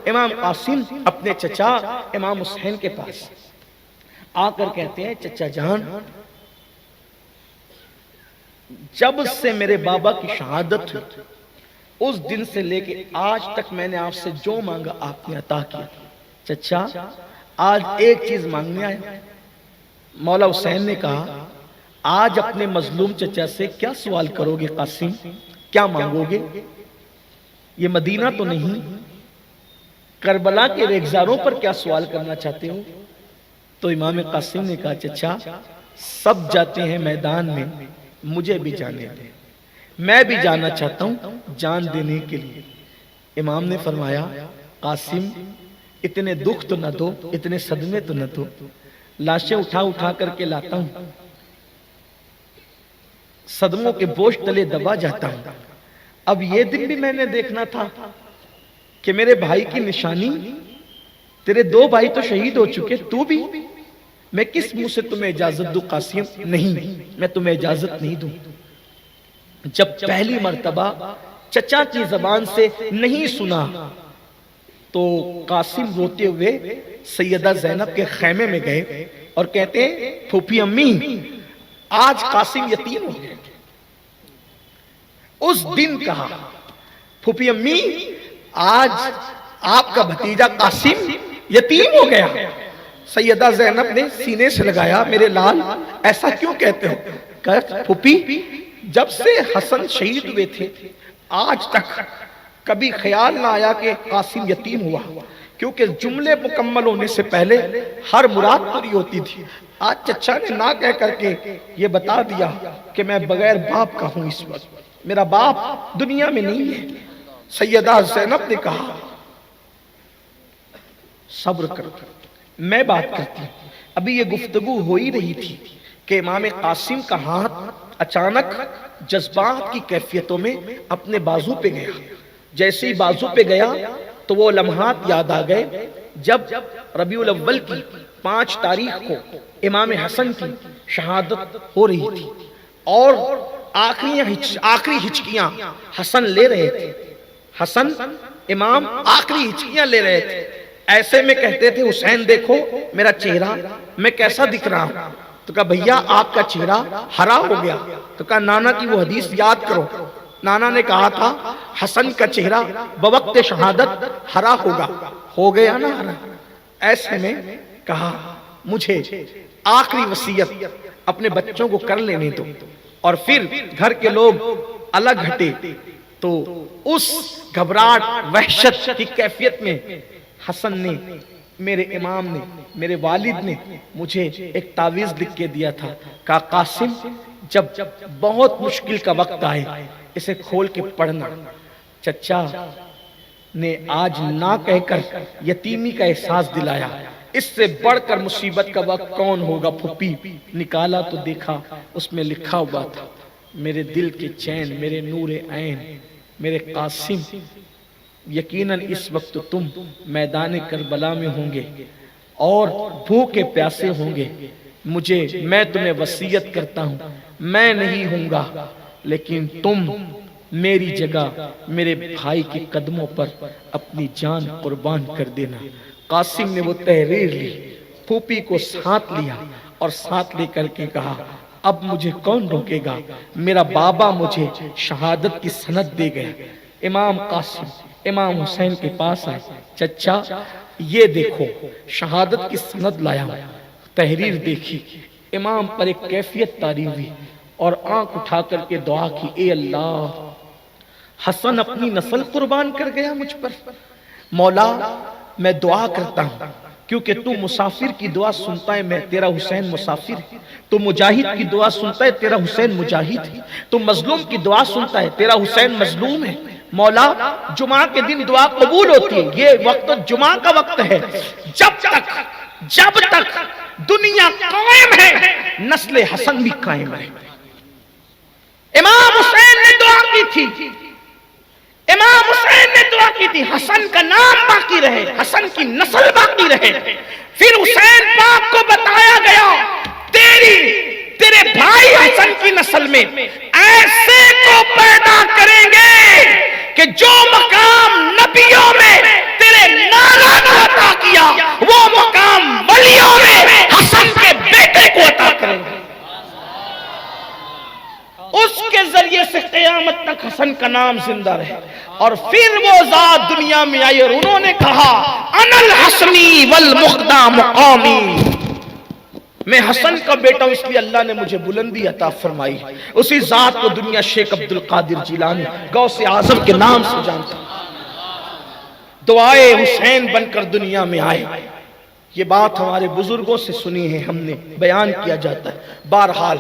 امام قاسم اپنے چچا امام حسین کے پاس آ کر کہتے ہیں چچا جان، جب سے میرے بابا کی شہادت ہوئی اس دن سے لے کے آج تک میں نے آپ سے جو مانگا آپ نے عطا کیا، چچا آج ایک چیز مانگنے آیا۔ مولا حسین نے کہا آج اپنے مظلوم چچا سے کیا سوال کرو گے قاسم، کیا مانگو گے؟ یہ مدینہ تو نہیں، کربلا کے ریگزاروں پر کیا سوال کرنا چاہتے ہو؟ تو امام قاسم نے کہا چچا سب جاتے ہیں میدان میں، مجھے بھی جانے دیں، میں بھی جانا چاہتا ہوں جان دینے کے لیے۔ امام نے فرمایا قاسم اتنے دکھ تو نہ دو، اتنے صدمے تو نہ دو، لاشیں اٹھا اٹھا کر کے لاتا ہوں، صدموں کے بوجھ تلے دبا جاتا ہوں۔ اب یہ دن بھی میں نے دیکھنا تھا کہ میرے بھائی کی نشانی، تیرے دو بھائی تو شہید ہو چکے، تو بھی، میں کس منہ سے تمہیں اجازت دوں قاسم؟ نہیں، میں تمہیں اجازت نہیں دوں۔ جب پہلی مرتبہ چچا کی زبان سے نہیں سنا تو قاسم روتے ہوئے سیدہ زینب کے خیمے میں گئے اور کہتے ہیں پھوپھی امی آج قاسم یتیم ہو گئے۔ اس دن کہا پھوپھی امی آج آپ کا بھتیجا قاسم یتیم ہو گیا۔ سیدہ زینب نے سینے سے لگایا میرے لال ایسا کیوں کہتے ہو؟ کہا پھوپھی جب سے حسن شہید ہوئے تھے آج تک کبھی خیال نہ آیا کہ قاسم یتیم ہوا، کیونکہ جملے مکمل ہونے سے پہلے ہر مراد پوری ہوتی تھی۔ آج چچا نے نہ کہہ کر کے یہ بتا دیا کہ میں بغیر باپ کا ہوں، اس وقت میرا باپ دنیا میں نہیں ہے۔ سیدہ زینب نے کہا صبر کر، میں بات کرتی ہوں۔ ابھی یہ گفتگو ہو ہی رہی تھی کہ امام قاسم کا ہاتھ اچانک جذبات کی کیفیتوں میں اپنے بازو پہ گیا۔ جیسے ہی بازو پہ گیا تو وہ لمحات یاد آ گئے جب ربیع الاول کی 5 تاریخ کو امام حسن کی شہادت ہو رہی تھی اور آخری ہچکیاں حسن لے رہے تھے، حسن امام آخری ہچکیاں لے رہے تھے۔ ایسے میں کہتے تھے حسین دیکھو میرا چہرہ میں کیسا دکھ رہا ہوں، تو کہا بھیا آپ کا چہرہ ہرا ہو گیا۔ تو کہا نانا کی وہ حدیث یاد کرو، نانا نے کہا تھا حسن کا چہرہ بوقت شہادت ہرا ہوگا، ہو گیا نا ہرا۔ ایسے میں کہا مجھے آخری وصیت اپنے بچوں کو کر لینے دو، اور پھر گھر کے لوگ الگ ہٹے تو اس گھبراہٹ وحشت کی کیفیت میں حسن نے، میرے امام نے، میرے والد نے مجھے ایک تعویذ لکھ کے دیا تھا، کہا قاسم جب بہت مشکل کا وقت آئے اسے کھول کے پڑھنا۔ چچا نے آج نہ کہہ کر یتیمی کا احساس دلایا۔ اس سے بڑھ کر مصیبت کا وقت کون ہوگا پھوپھی؟ نکالا تو دیکھا اس میں لکھا ہوا تھا میرے دل کے چین، میرے نور عین، میرے قاسم یقیناً اس وقت تم میدان کربلا میں ہوں گے اور بھوکے پیاسے ہوں گے۔ میں تمہیں وصیت کرتا ہوں میں نہیں ہوں گا، لیکن تم میری جگہ میرے بھائی کے قدموں پر اپنی جان قربان کر دینا۔ قاسم نے وہ تحریر لی، پھوپھی کو ساتھ لیا اور ساتھ لے کر کے کہا اب مجھے کون روکے گا، میرا بابا مجھے شہادت کی سند دے گیا۔ امام قاسم امام حسین کے پاس آئے، چچا یہ دیکھو شہادت کی سند لایا ہوں۔ تحریر دیکھی، امام پر ایک کیفیت طاری ہوئی اور آنکھ اٹھا کر کے دعا کی، اے اللہ حسن اپنی نسل قربان کر گیا مجھ پر، مولا میں دعا کرتا ہوں کیونکہ تو مسافر کی دعا سنتا ہے، میں تیرا حسین مسافر ہے، تو مجاہد کی دعا سنتا ہے، تیرا حسین مجاہد ہے، تو مظلوم کی دعا سنتا ہے، تیرا حسین مظلوم ہے۔ مولا جمعہ کے دن دعا قبول ہوتی ہے، یہ وقت جمعہ کا وقت ہے، جب تک دنیا قائم ہے نسل حسن بھی قائم ہے۔ امام حسین نے دعا کی تھی، امام حسین نے دعا کی تھی حسن کا نام باقی رہے، حسن کی نسل باقی رہے۔ پھر حسین پاک کو بتایا گیا تیرے بھائی حسن کی نسل میں ایسے کو پیدا کریں گے کہ جو مقام نبیوں میں تیرے اس کے ذریعے سے قیامت تک حسن کا نام زندہ رہے. اور پھر وہ ذات دنیا میں آئی اور انہوں نے کہا انا الحسنی والمقدہ مقامی، میں حسن کا بیٹا ہوں اس لیے اللہ نے مجھے بلندی عطا فرمائی. اسی ذات کو دنیا شیخ عبد القادر جیلانی غوث اعظم کے نام سے جانتا. دعائے حسین بن کر دنیا میں آئے. یہ بات ہمارے بزرگوں سے سنی ہے، ہم نے بیان کیا جاتا ہے. بہرحال